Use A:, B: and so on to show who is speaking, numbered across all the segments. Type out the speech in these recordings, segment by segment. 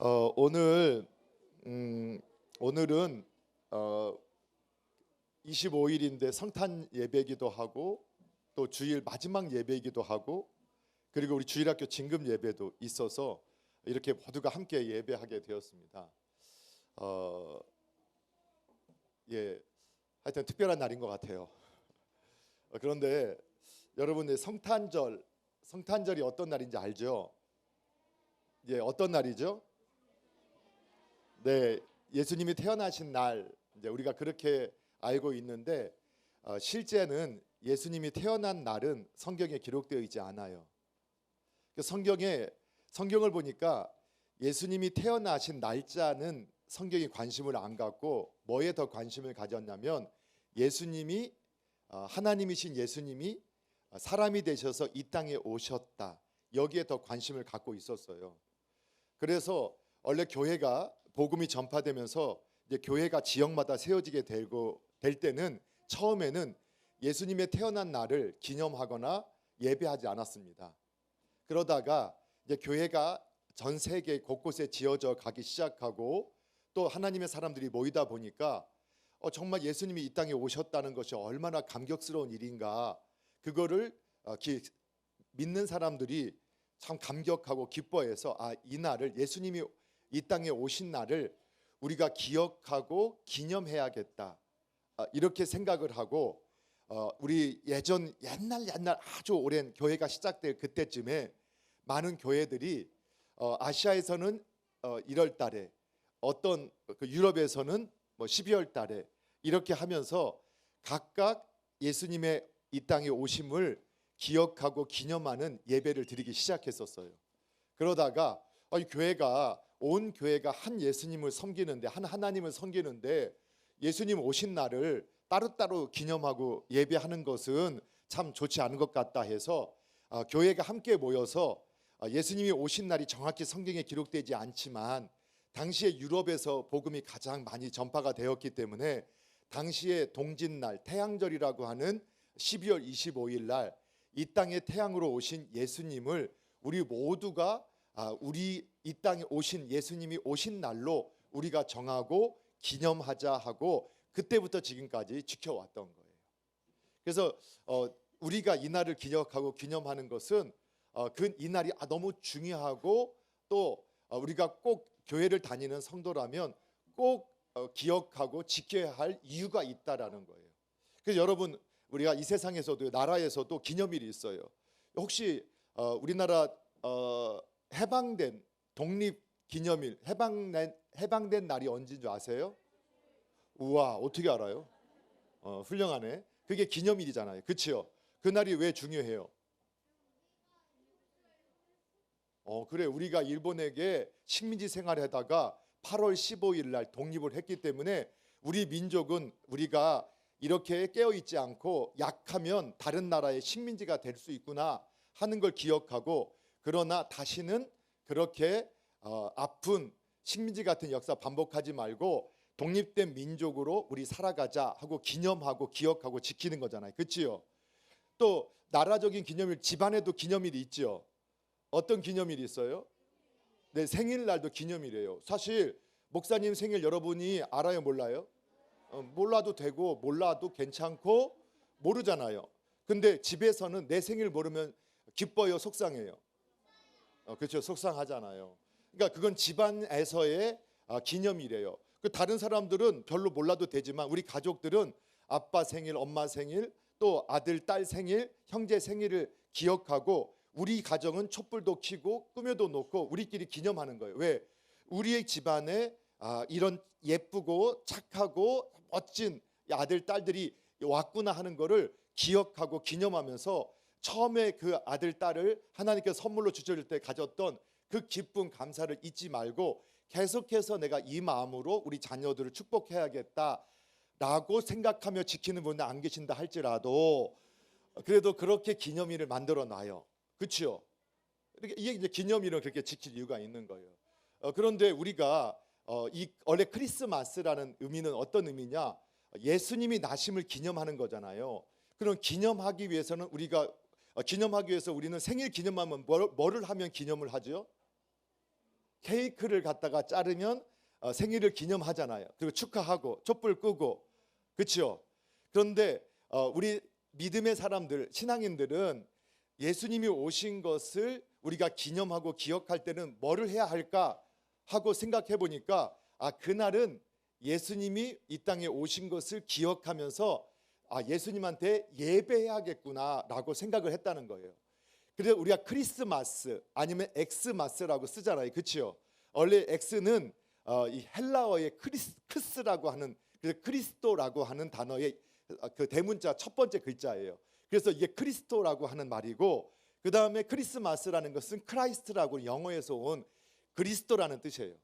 A: 오늘 오늘은 25일인데 성탄 예배이기도 하고 또 주일 마지막 예배이기도 하고 그리고 우리 주일학교 진금 예배도 있어서 이렇게 모두가 함께 예배하게 되었습니다. 하여튼 특별한 날인 것 같아요. 그런데 여러분의 성탄절이 어떤 날인지 알죠? 어떤 날이죠? 네, 예수님이 태어나신 날 이제 우리가 그렇게 알고 있는데 실제는 예수님이 태어난 날은 성경에 기록되어 있지 않아요. 성경을 보니까 예수님이 태어나신 날짜는 성경이 관심을 안 갖고 뭐에 더 관심을 가졌냐면 예수님이 하나님이신 예수님이 사람이 되셔서 이 땅에 오셨다. 여기에 더 관심을 갖고 있었어요. 그래서 원래 교회가 복음이 전파되면서 이제 교회가 지역마다 세워지게 될 때는 처음에는 예수님의 태어난 날을 기념하거나 예배하지 않았습니다. 그러다가 이제 교회가 전 세계 곳곳에 지어져 가기 시작하고 또 하나님의 사람들이 모이다 보니까 정말 예수님이 이 땅에 오셨다는 것이 얼마나 감격스러운 일인가, 그거를 믿는 사람들이 참 감격하고 기뻐해서 이 날을, 예수님이 이 땅에 오신 날을 우리가 기억하고 기념해야겠다, 이렇게 생각을 하고 우리 옛날 아주 오랜 교회가 시작될 그때쯤에 많은 교회들이 아시아에서는 1월 달에, 어떤 유럽에서는 12월 달에 이렇게 하면서 각각 예수님의 이 땅에 오심을 기억하고 기념하는 예배를 드리기 시작했었어요. 그러다가 온 교회가 한 예수님을 섬기는데, 한 하나님을 섬기는데 예수님 오신 날을 따로따로 기념하고 예배하는 것은 참 좋지 않은 것 같다 해서 교회가 함께 모여서 예수님이 오신 날이 정확히 성경에 기록되지 않지만 당시에 유럽에서 복음이 가장 많이 전파가 되었기 때문에 당시에 동짓날, 태양절이라고 하는 12월 25일 날 이 땅에 태양으로 오신 예수님을 우리 모두가 우리 이 땅에 오신 예수님이 오신 날로 우리가 정하고 기념하자 하고 그때부터 지금까지 지켜왔던 거예요. 그래서 우리가 이 날을 기억하고 기념하는 것은 이 날이 너무 중요하고 또 우리가 꼭 교회를 다니는 성도라면 꼭 기억하고 지켜야 할 이유가 있다라는 거예요. 그래서 여러분, 우리가 이 세상에서도, 나라에서도 기념일이 있어요. 혹시 우리나라 해방된 독립기념일, 해방된 날이 언제인 줄 아세요? 우와, 어떻게 알아요? 훌륭하네. 그게 기념일이잖아요. 그렇죠? 그날이 왜 중요해요? 그래, 우리가 일본에게 식민지 생활하다가 8월 15일 날 독립을 했기 때문에 우리 민족은 우리가 이렇게 깨어있지 않고 약하면 다른 나라의 식민지가 될 수 있구나 하는 걸 기억하고, 그러나 다시는 그렇게 아픈 식민지 같은 역사 반복하지 말고 독립된 민족으로 우리 살아가자 하고 기념하고 기억하고 지키는 거잖아요. 그렇지요? 또 나라적인 기념일, 집안에도 기념일이 있죠. 어떤 기념일이 있어요? 네, 생일날도 기념일이에요. 사실 목사님 생일 여러분이 알아요, 몰라요? 몰라도 되고 몰라도 괜찮고 모르잖아요. 근데 집에서는 내 생일 모르면 기뻐요, 속상해요? 그렇죠, 속상하잖아요. 그러니까 그건 집안에서의 기념일이에요. 다른 사람들은 별로 몰라도 되지만 우리 가족들은 아빠 생일, 엄마 생일, 또 아들, 딸 생일, 형제 생일을 기억하고 우리 가정은 촛불도 켜고 꾸며도 놓고 우리끼리 기념하는 거예요. 왜? 우리의 집안에 이런 예쁘고 착하고 멋진 아들, 딸들이 왔구나 하는 거를 기억하고 기념하면서 처음에 그 아들, 딸을 하나님께서 선물로 주실 때 가졌던 그 기쁨, 감사를 잊지 말고 계속해서 내가 이 마음으로 우리 자녀들을 축복해야겠다라고 생각하며 지키는 분은 안 계신다 할지라도 그래도 그렇게 기념일을 만들어 놔요. 그렇죠? 이게 이제 기념일은 그렇게 지킬 이유가 있는 거예요. 그런데 우리가 원래 크리스마스라는 의미는 어떤 의미냐? 예수님이 나심을 기념하는 거잖아요. 그럼 기념하기 위해서는 우리는 생일 기념하면 뭐를 하면 기념을 하죠? 케이크를 갖다가 자르면 생일을 기념하잖아요. 그리고 축하하고 촛불 끄고, 그렇죠? 그런데 우리 믿음의 사람들, 신앙인들은 예수님이 오신 것을 우리가 기념하고 기억할 때는 뭐를 해야 할까 하고 생각해 보니까 그날은 예수님이 이 땅에 오신 것을 기억하면서 예수님한테 예배해야겠구나라고 생각을 했다는 거예요. 그래서 우리가 크리스마스 아니면 엑스마스라고 쓰잖아요. 그렇죠? 원래 엑스는 이 헬라어의 크리스라고 하는, 그래서 크리스토라고 하는 단어의 그 대문자 첫 번째 글자예요. 그래서 이게 크리스토라고 하는 말이고, 그 다음에 크리스마스라는 것은 크라이스트라고 영어에서 온 그리스도라는 뜻이에요.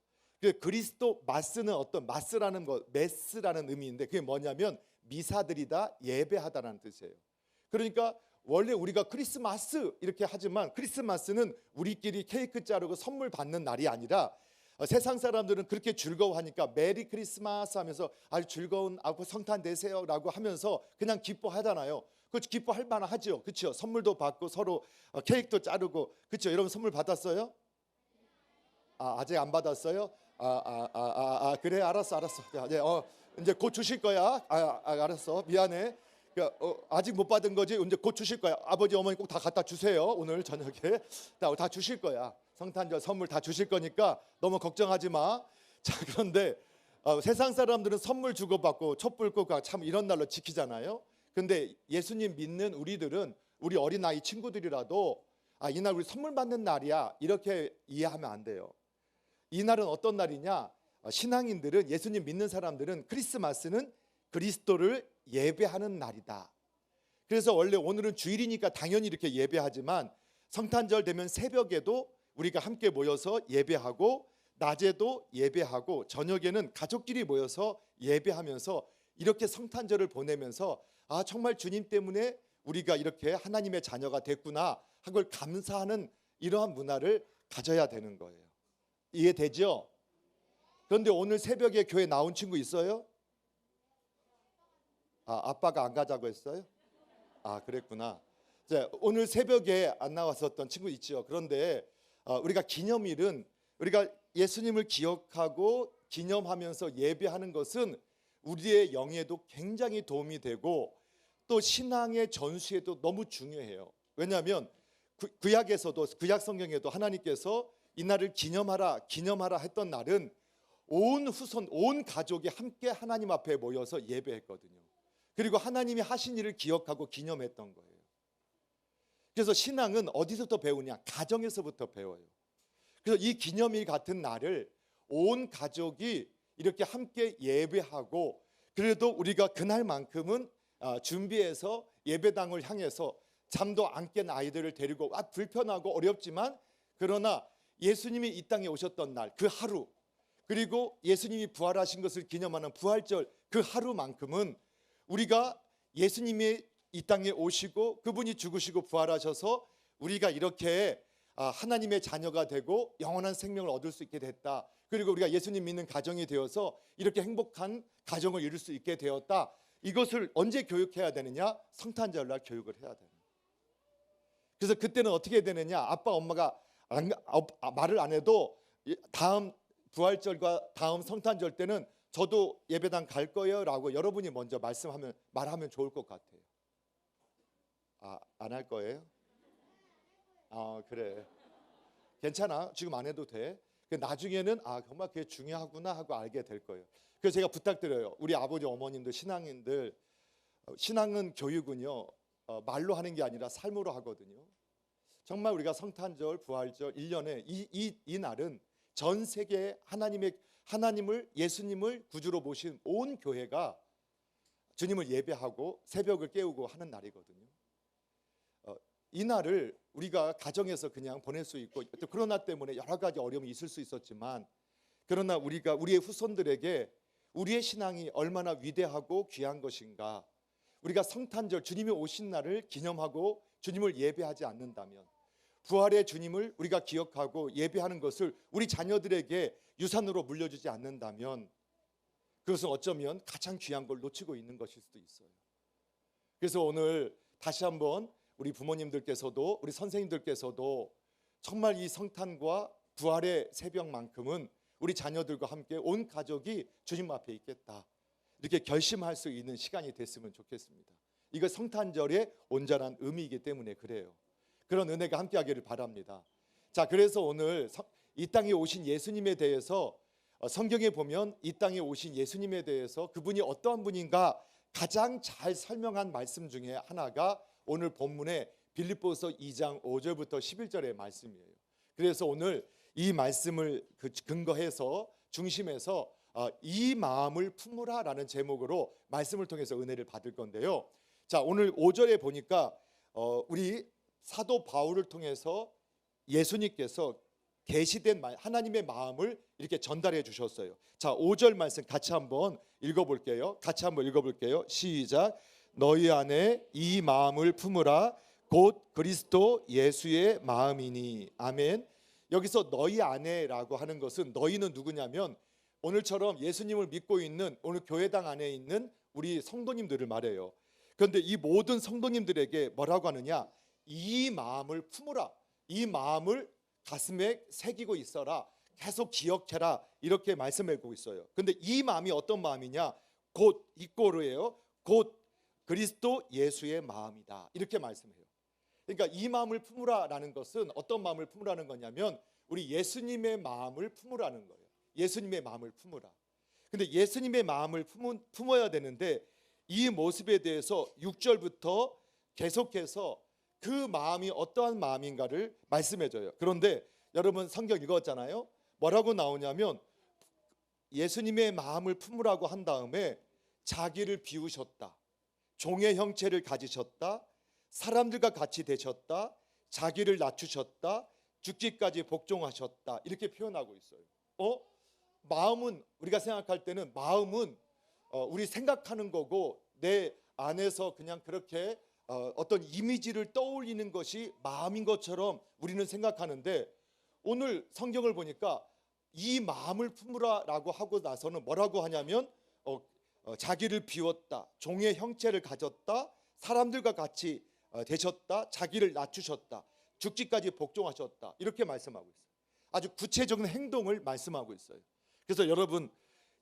A: 그리스도 마스는 어떤 마스라는 것, 메스라는 의미인데 그게 뭐냐면 미사드리다, 예배하다라는 뜻이에요. 그러니까 원래 우리가 크리스마스 이렇게 하지만 크리스마스는 우리끼리 케이크 자르고 선물 받는 날이 아니라 세상 사람들은 그렇게 즐거워하니까 메리 크리스마스 하면서 아주 즐거운 성탄 되세요라고 하면서 그냥 기뻐하잖아요. 그 기뻐할 만하죠, 그렇죠? 선물도 받고 서로 케이크도 자르고, 그렇죠? 여러분 선물 받았어요? 아직 안 받았어요? 그래, 알았어. 네, 이제 곧 주실 거야. 알았어, 미안해. 아직 못 받은 거지. 이제 곧 주실 거야. 아버지 어머니 꼭 다 갖다 주세요. 오늘 저녁에 다 주실 거야. 성탄절 선물 다 주실 거니까 너무 걱정하지 마. 자, 그런데 세상 사람들은 선물 주고받고 촛불 끄고 참 이런 날로 지키잖아요. 근데 예수님 믿는 우리들은, 우리 어린아이 친구들이라도 이날 우리 선물 받는 날이야 이렇게 이해하면 안 돼요. 이 날은 어떤 날이냐? 신앙인들은, 예수님 믿는 사람들은 크리스마스는 그리스도를 예배하는 날이다. 그래서 원래 오늘은 주일이니까 당연히 이렇게 예배하지만 성탄절 되면 새벽에도 우리가 함께 모여서 예배하고, 낮에도 예배하고, 저녁에는 가족끼리 모여서 예배하면서 이렇게 성탄절을 보내면서 정말 주님 때문에 우리가 이렇게 하나님의 자녀가 됐구나 하고 감사하는 이러한 문화를 가져야 되는 거예요. 이해되죠? 그런데 오늘 새벽에 교회 나온 친구 있어요? 아빠가 안 가자고 했어요? 그랬구나. 자, 오늘 새벽에 안 나왔었던 친구 있죠. 그런데 우리가 기념일은, 우리가 예수님을 기억하고 기념하면서 예배하는 것은 우리의 영에도 굉장히 도움이 되고 또 신앙의 전수에도 너무 중요해요. 왜냐하면 구약에서도, 구약 성경에도 하나님께서 이 날을 기념하라 했던 날은 온 후손, 온 가족이 함께 하나님 앞에 모여서 예배했거든요. 그리고 하나님이 하신 일을 기억하고 기념했던 거예요. 그래서 신앙은 어디서부터 배우냐? 가정에서부터 배워요. 그래서 이 기념일 같은 날을 온 가족이 이렇게 함께 예배하고, 그래도 우리가 그날만큼은 준비해서 예배당을 향해서 잠도 안 깬 아이들을 데리고, 불편하고 어렵지만 그러나 예수님이 이 땅에 오셨던 날, 그 하루, 그리고 예수님이 부활하신 것을 기념하는 부활절 그 하루만큼은 우리가 예수님이 이 땅에 오시고 그분이 죽으시고 부활하셔서 우리가 이렇게 하나님의 자녀가 되고 영원한 생명을 얻을 수 있게 됐다. 그리고 우리가 예수님 믿는 가정이 되어서 이렇게 행복한 가정을 이룰 수 있게 되었다. 이것을 언제 교육해야 되느냐? 성탄절날 교육을 해야 되는. 그래서 그때는 어떻게 되느냐? 아빠 엄마가 말을 안 해도 다음 부활절과 다음 성탄절 때는 저도 예배당 갈 거예요 라고 여러분이 먼저 말하면 좋을 것 같아요. 안 할 거예요? 그래, 괜찮아, 지금 안 해도 돼. 나중에는 정말 그게 중요하구나 하고 알게 될 거예요. 그래서 제가 부탁드려요. 우리 아버지 어머님들, 신앙인들, 신앙은, 교육은요 말로 하는 게 아니라 삶으로 하거든요. 정말 우리가 성탄절, 부활절 1년에 이 날은 전 세계 하나님을, 예수님을 구주로 모신 온 교회가 주님을 예배하고 새벽을 깨우고 하는 날이거든요. 이 날을 우리가 가정에서 그냥 보낼 수 있고, 또 코로나 때문에 여러 가지 어려움이 있을 수 있었지만, 그러나 우리가 우리의 후손들에게 우리의 신앙이 얼마나 위대하고 귀한 것인가, 우리가 성탄절 주님이 오신 날을 기념하고 주님을 예배하지 않는다면, 부활의 주님을 우리가 기억하고 예배하는 것을 우리 자녀들에게 유산으로 물려주지 않는다면 그것은 어쩌면 가장 귀한 걸 놓치고 있는 것일 수도 있어요. 그래서 오늘 다시 한번 우리 부모님들께서도, 우리 선생님들께서도 정말 이 성탄과 부활의 새벽만큼은 우리 자녀들과 함께 온 가족이 주님 앞에 있겠다, 이렇게 결심할 수 있는 시간이 됐으면 좋겠습니다. 이거 성탄절의 온전한 의미이기 때문에 그래요. 그런 은혜가 함께하기를 바랍니다. 자, 그래서 오늘 이 땅에 오신 예수님에 대해서 성경에 보면 이 땅에 오신 예수님에 대해서 그분이 어떠한 분인가 가장 잘 설명한 말씀 중에 하나가 오늘 본문의 빌립보서 2장 5절부터 11절의 말씀이에요. 그래서 오늘 이 말씀을 근거해서 중심에서 이 마음을 품으라라는 제목으로 말씀을 통해서 은혜를 받을 건데요. 자, 오늘 5절에 보니까 우리 사도 바울을 통해서 예수님께서 계시된 하나님의 마음을 이렇게 전달해 주셨어요. 자, 5절 말씀 같이 한번 읽어볼게요. 시작. 너희 안에 이 마음을 품으라 곧 그리스도 예수의 마음이니. 아멘. 여기서 너희 안에라고 하는 것은 너희는 누구냐면 오늘처럼 예수님을 믿고 있는 오늘 교회당 안에 있는 우리 성도님들을 말해요. 그런데 이 모든 성도님들에게 뭐라고 하느냐? 이 마음을 품으라. 이 마음을 가슴에 새기고 있어라. 계속 기억해라. 이렇게 말씀하고 있어요. 근데 이 마음이 어떤 마음이냐? 곧 이꼬르예요. 곧 그리스도 예수의 마음이다. 이렇게 말씀해요. 그러니까 이 마음을 품으라라는 것은 어떤 마음을 품으라는 거냐면 우리 예수님의 마음을 품으라는 거예요. 예수님의 마음을 품으라. 근데 예수님의 마음을 품어야 되는데 이 모습에 대해서 6절부터 계속해서 그 마음이 어떠한 마음인가를 말씀해줘요. 그런데 여러분 성경 읽었잖아요. 뭐라고 나오냐면 예수님의 마음을 품으라고 한 다음에 자기를 비우셨다, 종의 형체를 가지셨다, 사람들과 같이 되셨다, 자기를 낮추셨다, 죽기까지 복종하셨다, 이렇게 표현하고 있어요. 마음은 우리가 생각할 때는 마음은 우리 생각하는 거고 내 안에서 그냥 그렇게 어떤 이미지를 떠올리는 것이 마음인 것처럼 우리는 생각하는데 오늘 성경을 보니까 이 마음을 품으라라고 하고 나서는 뭐라고 하냐면 자기를 비웠다, 종의 형체를 가졌다, 사람들과 같이 되셨다, 자기를 낮추셨다, 죽기까지 복종하셨다, 이렇게 말씀하고 있어요. 아주 구체적인 행동을 말씀하고 있어요. 그래서 여러분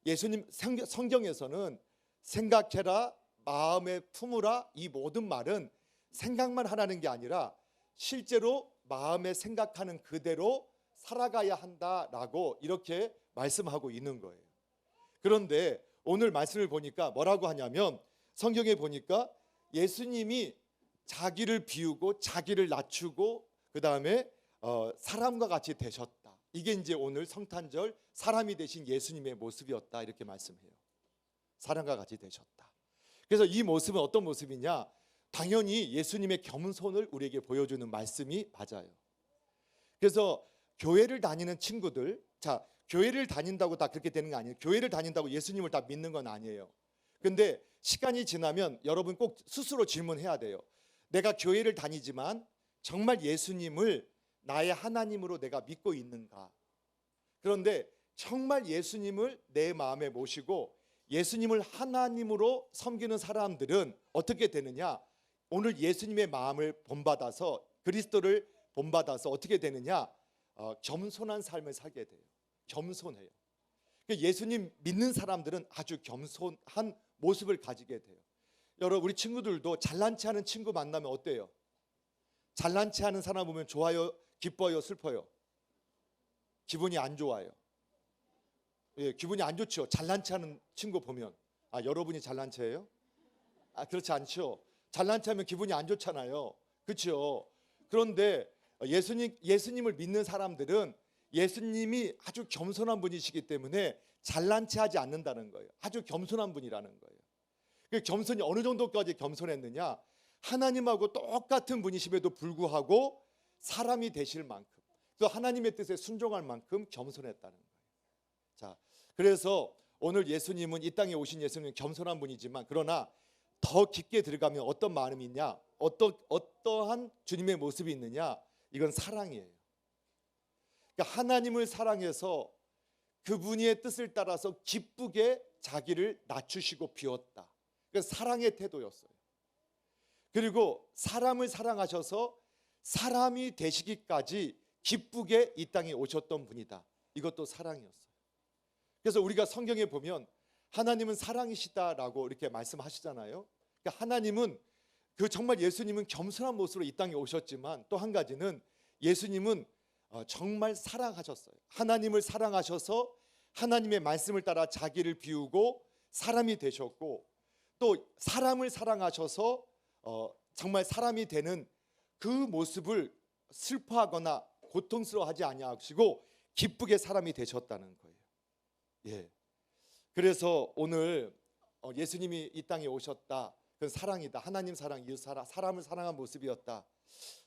A: 예수님 성경에서는 생각해라, 마음에 품으라, 이 모든 말은 생각만 하라는 게 아니라 실제로 마음에 생각하는 그대로 살아가야 한다라고 이렇게 말씀하고 있는 거예요. 그런데 오늘 말씀을 보니까 뭐라고 하냐면 성경에 보니까 예수님이 자기를 비우고 자기를 낮추고 그 다음에 사람과 같이 되셨다. 이게 이제 오늘 성탄절 사람이 되신 예수님의 모습이었다, 이렇게 말씀해요. 사람과 같이 되셨다. 그래서 이 모습은 어떤 모습이냐? 당연히 예수님의 겸손을 우리에게 보여주는 말씀이 맞아요. 그래서 교회를 다니는 친구들, 자, 교회를 다닌다고 다 그렇게 되는 거 아니에요. 교회를 다닌다고 예수님을 다 믿는 건 아니에요. 근데 시간이 지나면 여러분 꼭 스스로 질문해야 돼요. 내가 교회를 다니지만 정말 예수님을 나의 하나님으로 내가 믿고 있는가? 그런데 정말 예수님을 내 마음에 모시고 예수님을 하나님으로 섬기는 사람들은 어떻게 되느냐? 오늘 예수님의 마음을 본받아서 그리스도를 본받아서 어떻게 되느냐? 겸손한 삶을 살게 돼요. 겸손해요. 예수님 믿는 사람들은 아주 겸손한 모습을 가지게 돼요. 여러분 우리 친구들도 잘난 체 하는 친구 만나면 어때요? 잘난 체 하는 사람 보면 좋아요, 기뻐요, 슬퍼요? 기분이 안 좋아요. 예, 기분이 안 좋죠. 잘난 체 하는 친구 보면. 여러분이 잘난 체예요? 그렇지 않죠. 잘난 체 하면 기분이 안 좋잖아요. 그렇죠. 그런데 예수님을 믿는 사람들은 예수님이 아주 겸손한 분이시기 때문에 잘난 체 하지 않는다는 거예요. 아주 겸손한 분이라는 거예요. 그 겸손이 어느 정도까지 겸손했느냐? 하나님하고 똑같은 분이심에도 불구하고 사람이 되실 만큼, 또 하나님의 뜻에 순종할 만큼 겸손했다는 거예요. 자, 그래서 오늘 예수님은 이 땅에 오신 예수님은 겸손한 분이지만 그러나 더 깊게 들어가면 어떤 마음이 있냐? 어떠한 주님의 모습이 있느냐? 이건 사랑이에요. 그러니까 하나님을 사랑해서 그분의 뜻을 따라서 기쁘게 자기를 낮추시고 비웠다. 그러니까 사랑의 태도였어요. 그리고 사람을 사랑하셔서 사람이 되시기까지 기쁘게 이 땅에 오셨던 분이다. 이것도 사랑이었어요. 그래서 우리가 성경에 보면 하나님은 사랑이시다라고 이렇게 말씀하시잖아요. 그러니까 하나님은 정말 예수님은 겸손한 모습으로 이 땅에 오셨지만 또 한 가지는 예수님은 정말 사랑하셨어요. 하나님을 사랑하셔서 하나님의 말씀을 따라 자기를 비우고 사람이 되셨고, 또 사람을 사랑하셔서 정말 사람이 되는 그 모습을 슬퍼하거나 고통스러워하지 아니하시고 기쁘게 사람이 되셨다는 거예요. 예. 그래서 오늘 예수님이 이 땅에 오셨다. 그건 사랑이다. 하나님 사랑, 이웃 사랑, 사람을 사랑한 모습이었다.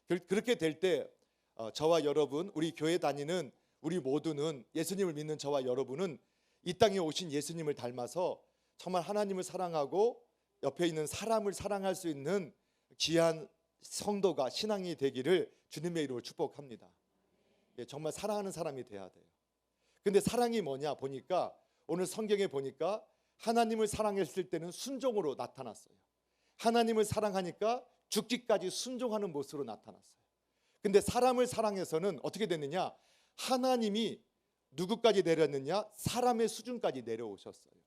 A: 그렇게 될 때 저와 여러분, 우리 교회 다니는 우리 모두는, 예수님을 믿는 저와 여러분은 이 땅에 오신 예수님을 닮아서 정말 하나님을 사랑하고 옆에 있는 사람을 사랑할 수 있는 귀한 성도가, 신앙이 되기를 주님의 이름으로 축복합니다. 예, 정말 사랑하는 사람이 돼야 돼요. 근데 사랑이 뭐냐 보니까, 오늘 성경에 보니까 하나님을 사랑했을 때는 순종으로 나타났어요. 하나님을 사랑하니까 죽기까지 순종하는 모습으로 나타났어요. 근데 사람을 사랑해서는 어떻게 됐느냐? 하나님이 누구까지 내렸느냐? 사람의 수준까지 내려오셨어요.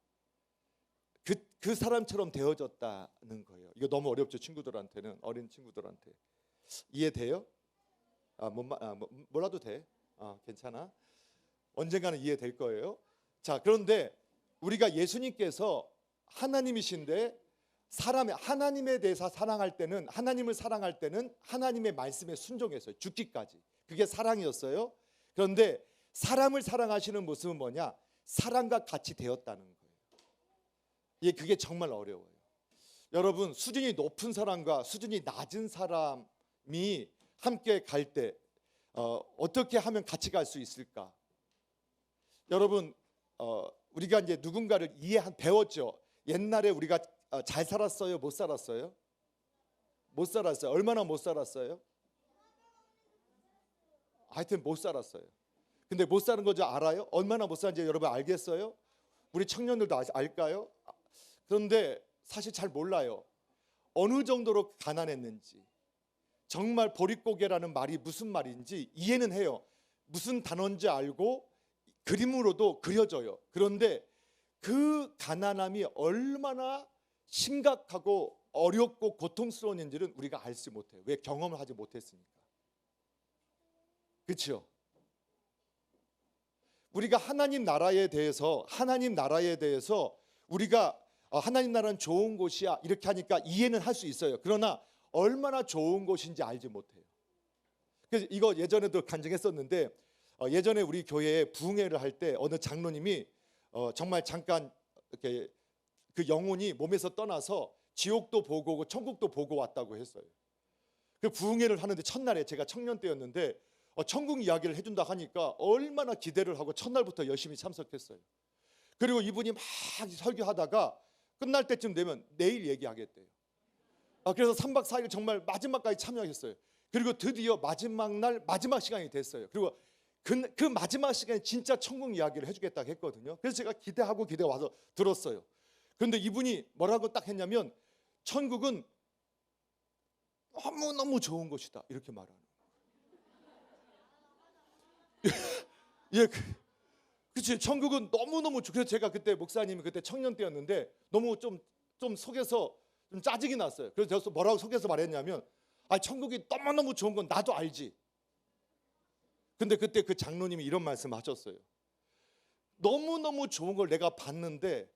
A: 그 사람처럼 되어졌다는 거예요. 이거 너무 어렵죠, 친구들한테는. 어린 친구들한테 이해돼요? 뭐라도 돼. 괜찮아. 언젠가는 이해될 거예요. 자, 그런데 우리가 예수님께서 하나님이신데 하나님에 대해서 사랑할 때는, 하나님을 사랑할 때는 하나님의 말씀에 순종했어요. 죽기까지. 그게 사랑이었어요. 그런데 사람을 사랑하시는 모습은 뭐냐? 사랑과 같이 되었다는 거예요. 예, 그게 정말 어려워요. 여러분, 수준이 높은 사람과 수준이 낮은 사람이 함께 갈 때 어떻게 하면 같이 갈 수 있을까? 여러분, 우리가 이제 누군가를 배웠죠. 옛날에 우리가 잘 살았어요? 못 살았어요? 못 살았어요. 얼마나 못 살았어요? 하여튼 못 살았어요. 근데 못 사는 거 알아요? 얼마나 못 사는지 여러분 알겠어요? 우리 청년들도 알까요? 그런데 사실 잘 몰라요. 어느 정도로 가난했는지, 정말 보릿고개라는 말이 무슨 말인지 이해는 해요. 무슨 단어인지 알고 그림으로도 그려져요. 그런데 그 가난함이 얼마나 심각하고 어렵고 고통스러운지는 우리가 알지 못해요. 왜? 경험을 하지 못했으니까. 그렇죠? 우리가 하나님 나라에 대해서 우리가 하나님 나라는 좋은 곳이야 이렇게 하니까 이해는 할 수 있어요. 그러나 얼마나 좋은 곳인지 알지 못해요. 그래서 이거 예전에도 간증했었는데, 예전에 우리 교회에 부흥회를 할 때 어느 장로님이 정말 잠깐 이렇게 그 영혼이 몸에서 떠나서 지옥도 보고 오고 천국도 보고 왔다고 했어요. 그 부흥회를 하는데 첫날에, 제가 청년 때였는데 천국 이야기를 해준다 하니까 얼마나 기대를 하고 첫날부터 열심히 참석했어요. 그리고 이분이 막 설교하다가 끝날 때쯤 되면 내일 얘기하겠대요. 그래서 3박 4일 정말 마지막까지 참여했어요. 그리고 드디어 마지막 날 마지막 시간이 됐어요. 그리고 그 마지막 시간에 진짜 천국 이야기를 해주겠다고 했거든요. 그래서 제가 기대 와서 들었어요. 그런데 이분이 뭐라고 딱 했냐면, 천국은 너무너무 좋은 곳이다 이렇게 말하는 거예요. 예, 그치, 천국은 너무너무 그래서 제가 그때, 목사님이 그때 청년 때였는데 너무 좀 속에서 좀 짜증이 났어요. 그래서 제가 뭐라고 속에서 말했냐면, 천국이 너무너무 좋은 건 나도 알지. 근데 그때 그 장로님이 이런 말씀을 하셨어요. 너무너무 좋은 걸 내가 봤는데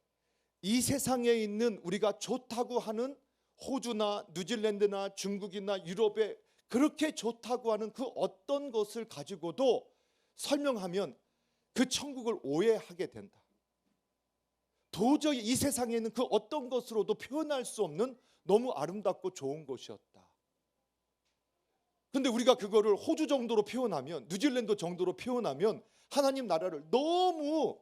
A: 이 세상에 있는 우리가 좋다고 하는 호주나 뉴질랜드나 중국이나 유럽에 그렇게 좋다고 하는 그 어떤 것을 가지고도 설명하면 그 천국을 오해하게 된다. 도저히 이 세상에 있는 그 어떤 것으로도 표현할 수 없는 너무 아름답고 좋은 곳이었다. 근데 우리가 그거를 호주 정도로 표현하면, 뉴질랜드 정도로 표현하면 하나님 나라를 너무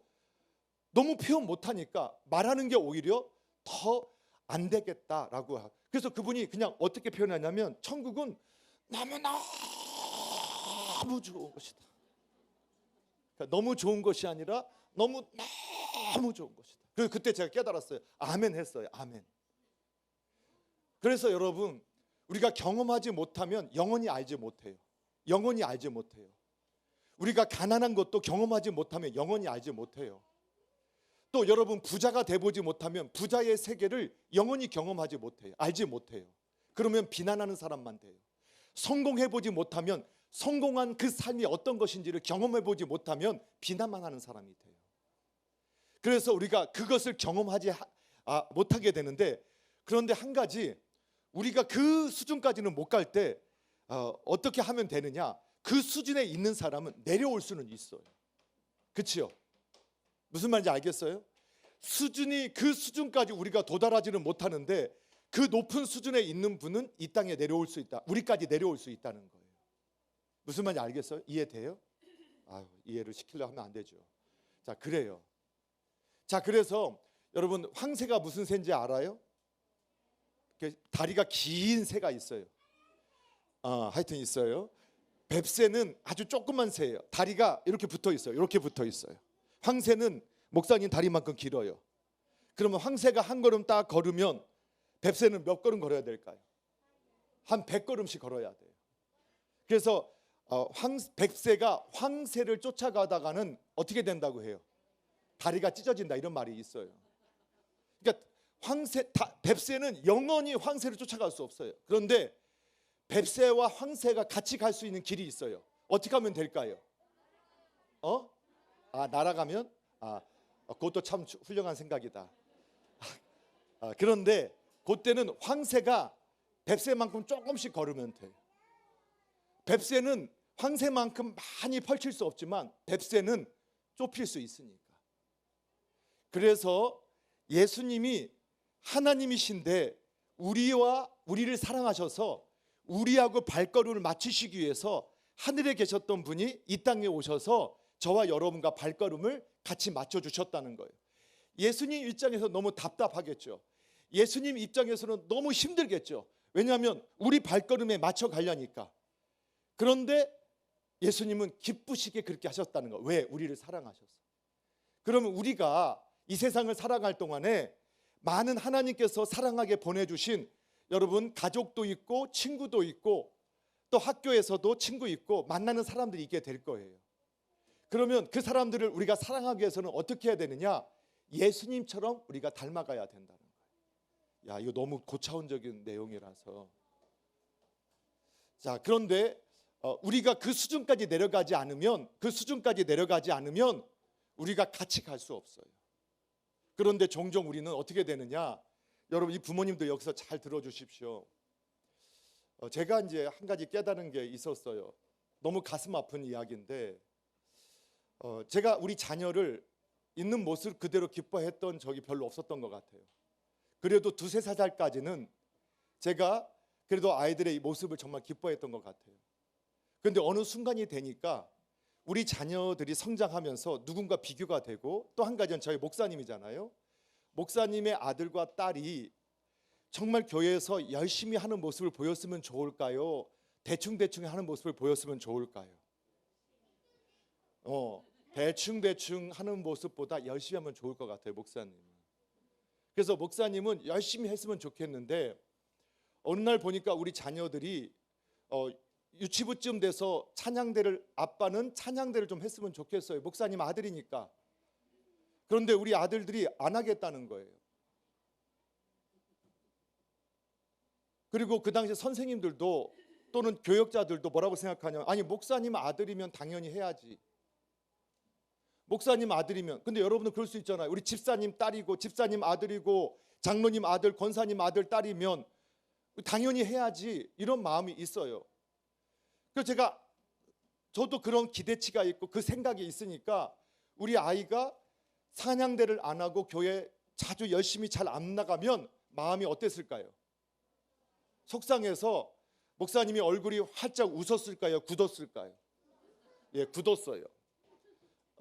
A: 표현 못하니까 말하는 게 오히려 더 안 되겠다라고. 그래서 그분이 그냥 어떻게 표현하냐면, 천국은 너무너무 좋은 것이다. 그러니까 너무 좋은 것이 아니라 너무 좋은 것이다. 그래서 그때 제가 깨달았어요. 아멘 했어요. 아멘. 그래서 여러분, 우리가 경험하지 못하면 영원히 알지 못해요. 영원히 알지 못해요. 우리가 가난한 것도 경험하지 못하면 영원히 알지 못해요. 또 여러분 부자가 돼보지 못하면 부자의 세계를 영원히 경험하지 못해요. 알지 못해요. 그러면 비난하는 사람만 돼요. 성공해보지 못하면 성공한 그 삶이 어떤 것인지를 경험해보지 못하면 비난만 하는 사람이 돼요. 그래서 우리가 그것을 경험하지 못하게 되는데, 그런데 한 가지, 우리가 그 수준까지는 못 갈 때 어떻게 하면 되느냐, 그 수준에 있는 사람은 내려올 수는 있어요. 그렇죠? 무슨 말인지 알겠어요? 그 수준까지 우리가 도달하지는 못하는데 그 높은 수준에 있는 분은 이 땅에 내려올 수 있다. 우리까지 내려올 수 있다는 거예요. 무슨 말인지 알겠어요? 이해돼요? 이해를 시키려고 하면 안 되죠. 자, 그래요. 자, 그래서 여러분 황새가 무슨 새인지 알아요? 다리가 긴 새가 있어요. 하여튼 있어요. 뱁새는 아주 조그만 새예요. 다리가 이렇게 붙어 있어요. 이렇게 붙어 있어요. 황새는 목사님 다리만큼 길어요. 그러면 황새가 한 걸음 딱 걸으면 뱁새는 몇 걸음 걸어야 될까요? 한 100걸음씩 걸어야 돼요. 그래서 뱁새가 황새를 쫓아가다가는 어떻게 된다고 해요? 다리가 찢어진다, 이런 말이 있어요. 그러니까 뱁새는 영원히 황새를 쫓아갈 수 없어요. 그런데 뱁새와 황새가 같이 갈 수 있는 길이 있어요. 어떻게 하면 될까요? 날아가면? 그것도 참 훌륭한 생각이다. 그런데 그때는 황새가 뱁새만큼 조금씩 걸으면 돼요. 뱁새는 황새만큼 많이 펼칠 수 없지만 뱁새는 좁힐 수 있으니까. 그래서 예수님이 하나님이신데 우리를 사랑하셔서 우리하고 발걸음을 맞추시기 위해서 하늘에 계셨던 분이 이 땅에 오셔서 저와 여러분과 발걸음을 같이 맞춰주셨다는 거예요. 예수님 입장에서 너무 답답하겠죠. 예수님 입장에서는 너무 힘들겠죠. 왜냐하면 우리 발걸음에 맞춰 가려니까. 그런데 예수님은 기쁘시게 그렇게 하셨다는 거예요. 왜? 우리를 사랑하셔서. 그러면 우리가 이 세상을 살아갈 동안에 많은 하나님께서 사랑하게 보내주신 여러분 가족도 있고 친구도 있고 또 학교에서도 친구 있고 만나는 사람들이 있게 될 거예요. 그러면 그 사람들을 우리가 사랑하기 위해서는 어떻게 해야 되느냐? 예수님처럼 우리가 닮아가야 된다는 거예요. 이거 너무 고차원적인 내용이라서. 자, 그런데 우리가 그 수준까지 내려가지 않으면 우리가 같이 갈 수 없어요. 그런데 종종 우리는 어떻게 되느냐? 여러분, 이 부모님도 여기서 잘 들어주십시오. 제가 이제 한 가지 깨달은 게 있었어요. 너무 가슴 아픈 이야기인데, 제가 우리 자녀를 있는 모습 그대로 기뻐했던 적이 별로 없었던 것 같아요. 그래도 2-3살까지는 제가 그래도 아이들의 이 모습을 정말 기뻐했던 것 같아요. 그런데 어느 순간이 되니까 우리 자녀들이 성장하면서 누군가 비교가 되고, 또 한 가지는 저희 목사님이잖아요. 목사님의 아들과 딸이 정말 교회에서 열심히 하는 모습을 보였으면 좋을까요? 대충대충 하는 모습을 보였으면 좋을까요? 대충대충 하는 모습보다 열심히 하면 좋을 것 같아요, 목사님은. 그래서 목사님은 열심히 했으면 좋겠는데, 어느 날 보니까 우리 자녀들이 유치부쯤 돼서 아빠는 찬양대를 좀 했으면 좋겠어요. 목사님 아들이니까. 그런데 우리 아들들이 안 하겠다는 거예요. 그리고 그 당시 선생님들도 또는 교역자들도 뭐라고 생각하냐면, 아니 목사님 아들이면 당연히 해야지. 목사님 아들이면. 근데 여러분은 그럴 수 있잖아요. 우리 집사님 딸이고 집사님 아들이고 장로님 아들, 권사님 아들, 딸이면 당연히 해야지, 이런 마음이 있어요. 그래서 저도 그런 기대치가 있고 그 생각이 있으니까 우리 아이가 찬양대를 안 하고 교회 자주 열심히 잘 안 나가면 마음이 어땠을까요? 속상해서 목사님이 얼굴이 활짝 웃었을까요? 굳었을까요? 굳었어요.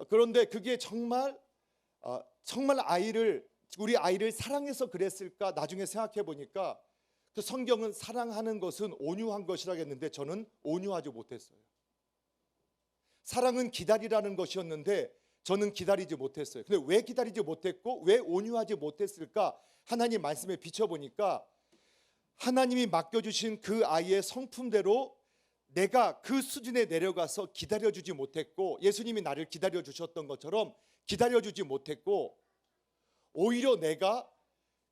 A: 그런데 그게 정말 우리 아이를 사랑해서 그랬을까? 나중에 생각해 보니까 그 성경은 사랑하는 것은 온유한 것이라고 했는데 저는 온유하지 못했어요. 사랑은 기다리라는 것이었는데 저는 기다리지 못했어요. 근데 왜 기다리지 못했고 왜 온유하지 못했을까? 하나님 말씀에 비춰보니까 하나님이 맡겨주신 그 아이의 성품대로 내가 그 수준에 내려가서 기다려주지 못했고, 예수님이 나를 기다려주셨던 것처럼 기다려주지 못했고, 오히려 내가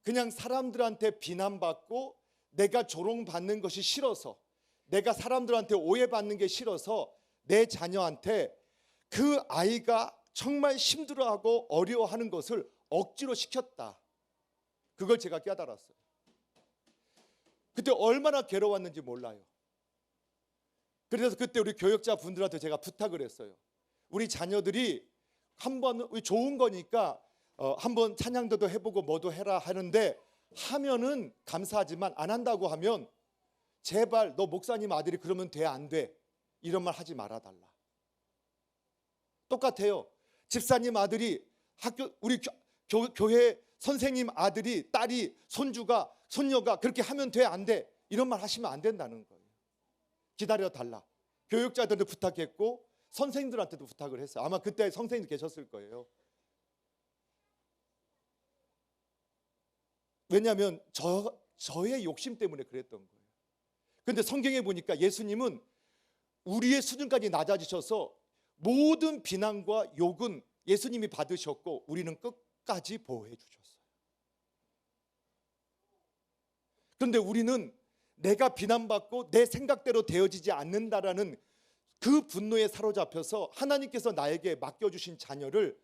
A: 그냥 사람들한테 비난받고 내가 조롱받는 것이 싫어서, 내가 사람들한테 오해받는 게 싫어서 내 자녀한테 그 아이가 정말 힘들어하고 어려워하는 것을 억지로 시켰다. 그걸 제가 깨달았어요. 그때 얼마나 괴로웠는지 몰라요. 그래서 그때 우리 교역자 분들한테 제가 부탁을 했어요. 우리 자녀들이 한번 좋은 거니까 한번 찬양도도 해보고 뭐도 해라 하는데, 하면은 감사하지만 안 한다고 하면 제발 너 목사님 아들이 그러면 돼 안 돼? 이런 말 하지 말아달라. 똑같아요. 집사님 아들이 우리 교회 선생님 아들이, 딸이, 손주가, 손녀가 그렇게 하면 돼 안 돼? 이런 말 하시면 안 된다는 거예요. 기다려달라. 교육자들도 부탁했고 선생님들한테도 부탁을 했어요. 아마 그때 선생님도 계셨을 거예요. 왜냐하면 저의 욕심 때문에 그랬던 거예요. 그런데 성경에 보니까 예수님은 우리의 수준까지 낮아지셔서 모든 비난과 욕은 예수님이 받으셨고 우리는 끝까지 보호해 주셨어요. 그런데 우리는 내가 비난받고 내 생각대로 되어지지 않는다라는 그 분노에 사로잡혀서 하나님께서 나에게 맡겨주신 자녀를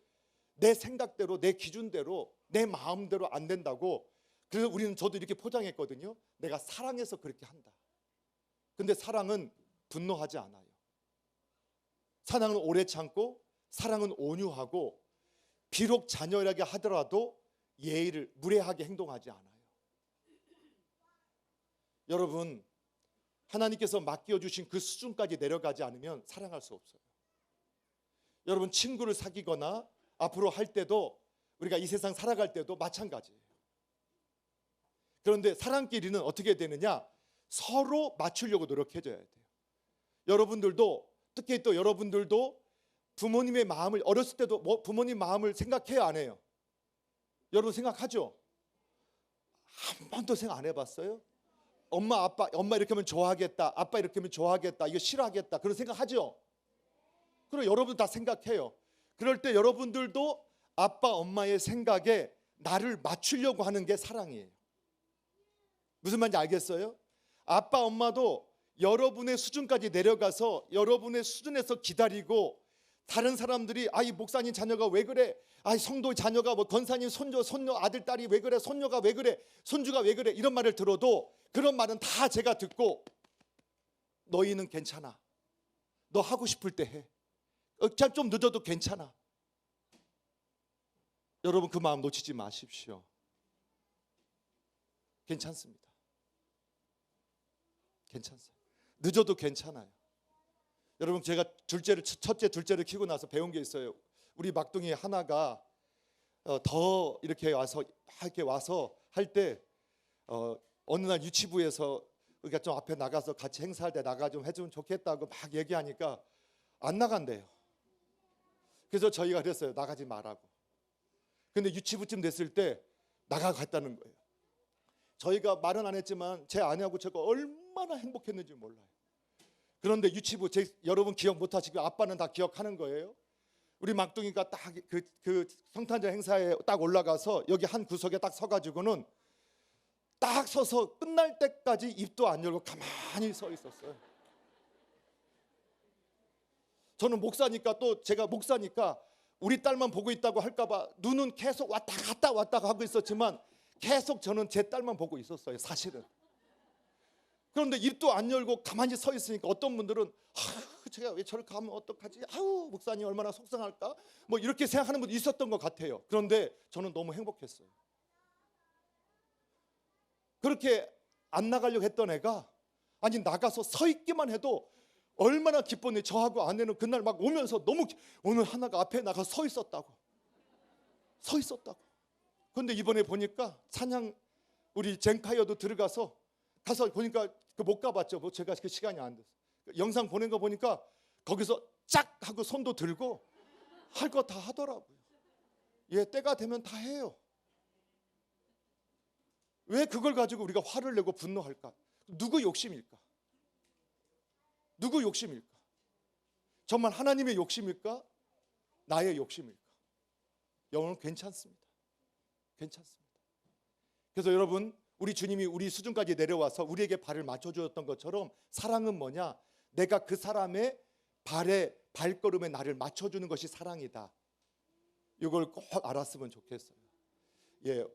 A: 내 생각대로, 내 기준대로, 내 마음대로 안 된다고, 그래서 우리는, 저도 이렇게 포장했거든요. 내가 사랑해서 그렇게 한다. 근데 사랑은 분노하지 않아요. 사랑은 오래 참고, 사랑은 온유하고, 비록 자녀에게 하더라도 예의를 무례하게 행동하지 않아요. 여러분, 하나님께서 맡겨주신 그 수준까지 내려가지 않으면 사랑할 수 없어요. 여러분, 친구를 사귀거나 앞으로 할 때도, 우리가 이 세상 살아갈 때도 마찬가지예요. 그런데 사람끼리는 어떻게 되느냐? 서로 맞추려고 노력해줘야 돼요. 여러분들도, 특히 또 여러분들도 부모님의 마음을, 어렸을 때도 부모님 마음을 생각해요, 안 해요? 여러분 생각하죠? 한 번도 생각 안 해봤어요? 엄마, 아빠, 엄마 이렇게 하면 좋아하겠다, 아빠 이렇게 하면 좋아하겠다, 이거 싫어하겠다, 그런 생각하죠? 그럼 여러분 다 생각해요. 그럴 때 여러분들도 아빠, 엄마의 생각에 나를 맞추려고 하는 게 사랑이에요. 무슨 말인지 알겠어요? 아빠, 엄마도 여러분의 수준까지 내려가서 여러분의 수준에서 기다리고, 다른 사람들이 이 목사님 자녀가 왜 그래? 성도 자녀가 뭐 권사님 손녀 아들 딸이 왜 그래? 손녀가 왜 그래? 손주가 왜 그래? 이런 말을 들어도 그런 말은 다 제가 듣고, 너희는 괜찮아. 너 하고 싶을 때 해. 좀 늦어도 괜찮아. 여러분, 그 마음 놓치지 마십시오. 괜찮습니다. 괜찮습니다. 늦어도 괜찮아요. 여러분, 제가 첫째, 둘째를 키우고 나서 배운 게 있어요. 우리 막둥이 하나가 더 이렇게 와서 할 때 어느 날 유치부에서 우리가 좀 앞에 나가서 같이 행사할 때 나가 좀 해주면 좋겠다고 막 얘기하니까 안 나간대요. 그래서 저희가 그랬어요. 나가지 말라고. 근데 유치부쯤 됐을 때 나가갔다는 거예요. 저희가 말은 안 했지만 제 아내하고 제가 얼마나 행복했는지 몰라요. 그런데 유치부, 여러분 기억 못하시고 아빠는 다 기억하는 거예요. 우리 막둥이가 딱 그 성탄절 행사에 딱 올라가서 여기 한 구석에 딱 서가지고는 딱 서서 끝날 때까지 입도 안 열고 가만히 서 있었어요. 저는 목사니까, 또 제가 목사니까 우리 딸만 보고 있다고 할까봐 눈은 계속 왔다 갔다 하고 있었지만 계속 저는 제 딸만 보고 있었어요, 사실은. 그런데 입도 안 열고 가만히 서 있으니까 어떤 분들은 제가 왜 저를 가면 어떡하지? 목사님 얼마나 속상할까? 뭐 이렇게 생각하는 분도 있었던 것 같아요. 그런데 저는 너무 행복했어요. 그렇게 안 나가려고 했던 애가 나가서 서 있기만 해도 얼마나 기뻤는지, 저하고 아내는 그날 막 오면서 너무, 오늘 하나가 앞에 나가 서 있었다고. 그런데 이번에 보니까 찬양, 우리 쟁파이어도 들어가서 보니까 못 가봤죠. 뭐 제가 그 시간이 안 돼서 영상 보낸 거 보니까 거기서 짝 하고 손도 들고 할 거 다 하더라고요. 때가 되면 다 해요. 왜 그걸 가지고 우리가 화를 내고 분노할까? 누구 욕심일까? 누구 욕심일까? 정말 하나님의 욕심일까? 나의 욕심일까? 여러분 괜찮습니다. 괜찮습니다. 그래서 여러분, 우리 주님이 우리 수준까지 내려와서 우리에게 발을 맞춰주었던 것처럼 사랑은 뭐냐? 내가 그 사람의 발걸음에 나를 맞춰주는 것이 사랑이다. 이걸 꼭 알았으면 좋겠어요. 예,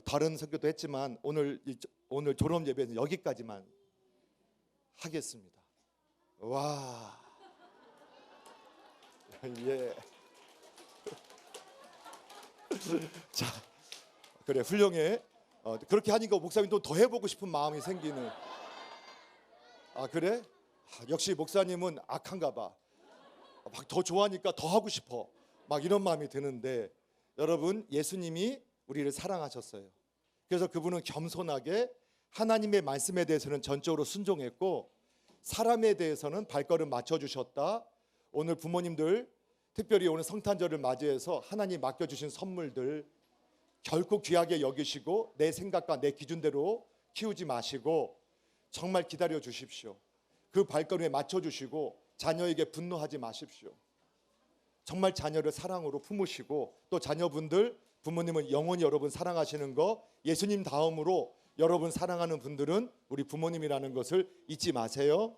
A: 다른 설교도 했지만 오늘 졸업 예배는 여기까지만 하겠습니다. 와, 예. 자, 그래 훌륭해. 그렇게 하니까 목사님도 더 해보고 싶은 마음이 생기는. 아 그래? 역시 목사님은 악한가 봐. 막 더 좋아하니까 더 하고 싶어. 막 이런 마음이 드는데, 여러분, 예수님이 우리를 사랑하셨어요. 그래서 그분은 겸손하게 하나님의 말씀에 대해서는 전적으로 순종했고, 사람에 대해서는 발걸음 맞춰주셨다. 오늘 부모님들, 특별히 오늘 성탄절을 맞이해서 하나님 맡겨주신 선물들 결코 귀하게 여기시고 내 생각과 내 기준대로 키우지 마시고 정말 기다려 주십시오. 그 발걸음에 맞춰주시고 자녀에게 분노하지 마십시오. 정말 자녀를 사랑으로 품으시고, 또 자녀분들, 부모님은 영원히 여러분 사랑하시는 거, 예수님 다음으로 여러분 사랑하는 분들은 우리 부모님이라는 것을 잊지 마세요.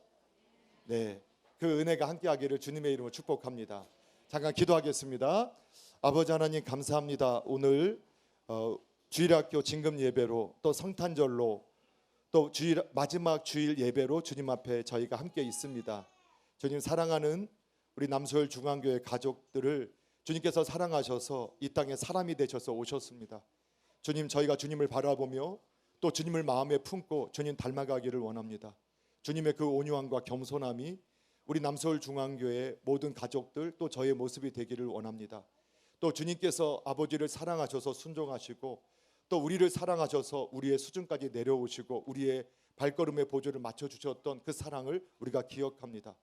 A: 네, 그 은혜가 함께하기를 주님의 이름으로 축복합니다. 잠깐 기도하겠습니다. 아버지 하나님 감사합니다. 오늘 주일학교 진금 예배로, 또 성탄절로, 또 마지막 주일 예배로 주님 앞에 저희가 함께 있습니다. 주님, 사랑하는 우리 남서울 중앙교회 가족들을 주님께서 사랑하셔서 이 땅에 사람이 되셔서 오셨습니다. 주님, 저희가 주님을 바라보며 또 주님을 마음에 품고 주님 닮아가기를 원합니다. 주님의 그 온유함과 겸손함이 우리 남서울 중앙교회 모든 가족들, 또 저의 모습이 되기를 원합니다. 또 주님께서 아버지를 사랑하셔서 순종하시고, 또 우리를 사랑하셔서 우리의 수준까지 내려오시고 우리의 발걸음의 보조를 맞춰주셨던 그 사랑을 우리가 기억합니다.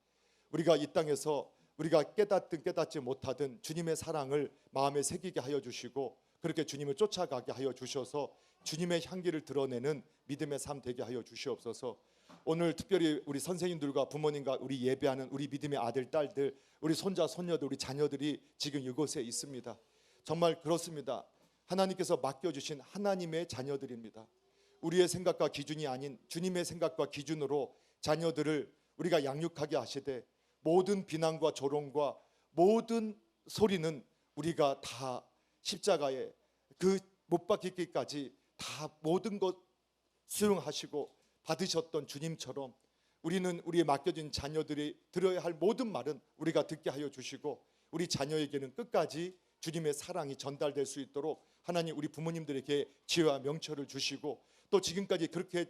A: 우리가 이 땅에서 우리가 깨닫든 깨닫지 못하든 주님의 사랑을 마음에 새기게 하여 주시고, 그렇게 주님을 쫓아가게 하여 주셔서 주님의 향기를 드러내는 믿음의 삶 되게 하여 주시옵소서. 오늘 특별히 우리 선생님들과 부모님과 우리 예배하는 우리 믿음의 아들, 딸들, 우리 손자, 손녀들, 우리 자녀들이 지금 이곳에 있습니다. 정말 그렇습니다. 하나님께서 맡겨주신 하나님의 자녀들입니다. 우리의 생각과 기준이 아닌 주님의 생각과 기준으로 자녀들을 우리가 양육하게 하시되, 모든 비난과 조롱과 모든 소리는 우리가 다 십자가에 그 못 박히기까지 다 모든 것 수용하시고 받으셨던 주님처럼, 우리는 우리의 맡겨진 자녀들이 들어야 할 모든 말은 우리가 듣게 하여 주시고, 우리 자녀에게는 끝까지 주님의 사랑이 전달될 수 있도록 하나님 우리 부모님들에게 지혜와 명철을 주시고, 또 지금까지 그렇게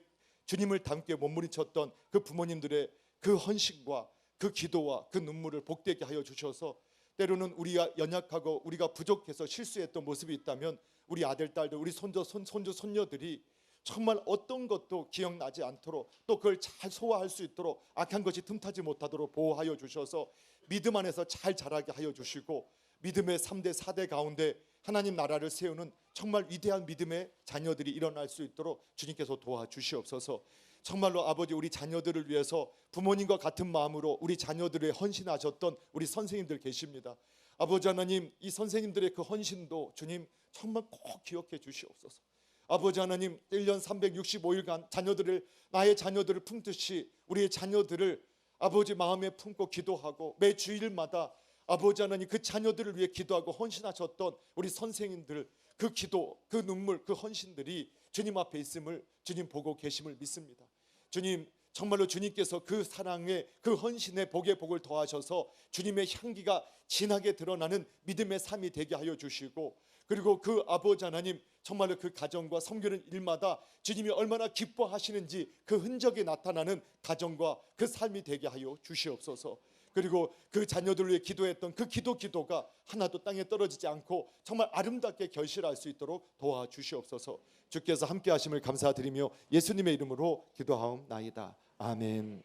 A: 주님을 닮게 몸부림쳤던 그 부모님들의 그 헌신과 그 기도와 그 눈물을 복되게 하여 주셔서, 때로는 우리가 연약하고 우리가 부족해서 실수했던 모습이 있다면 우리 아들, 딸들, 우리 손주, 손녀들이 정말 어떤 것도 기억나지 않도록, 또 그걸 잘 소화할 수 있도록 악한 것이 틈타지 못하도록 보호하여 주셔서 믿음 안에서 잘 자라게 하여 주시고, 믿음의 3대 4대 가운데 하나님 나라를 세우는 정말 위대한 믿음의 자녀들이 일어날 수 있도록 주님께서 도와주시옵소서. 정말로 아버지, 우리 자녀들을 위해서 부모님과 같은 마음으로 우리 자녀들을 헌신하셨던 우리 선생님들 계십니다. 아버지 하나님, 이 선생님들의 그 헌신도 주님 정말 꼭 기억해 주시옵소서. 아버지 하나님, 1년 365일간 나의 자녀들을 품듯이 우리의 자녀들을 아버지 마음에 품고 기도하고, 매 주일마다 아버지 하나님 그 자녀들을 위해 기도하고 헌신하셨던 우리 선생님들, 그 기도, 그 눈물, 그 헌신들이 주님 앞에 있음을 주님 보고 계심을 믿습니다. 주님, 정말로 주님께서 그 사랑에, 그 헌신에 복의 복을 더하셔서 주님의 향기가 진하게 드러나는 믿음의 삶이 되게 하여 주시고, 그리고 그 아버지 하나님, 정말로 그 가정과 섬기는 일마다 주님이 얼마나 기뻐하시는지 그 흔적이 나타나는 가정과 그 삶이 되게 하여 주시옵소서. 그리고 그 자녀들을 위해 기도했던 그 기도가 하나도 땅에 떨어지지 않고 정말 아름답게 결실할 수 있도록 도와주시옵소서. 주께서 함께 하심을 감사드리며 예수님의 이름으로 기도하옵나이다. 아멘.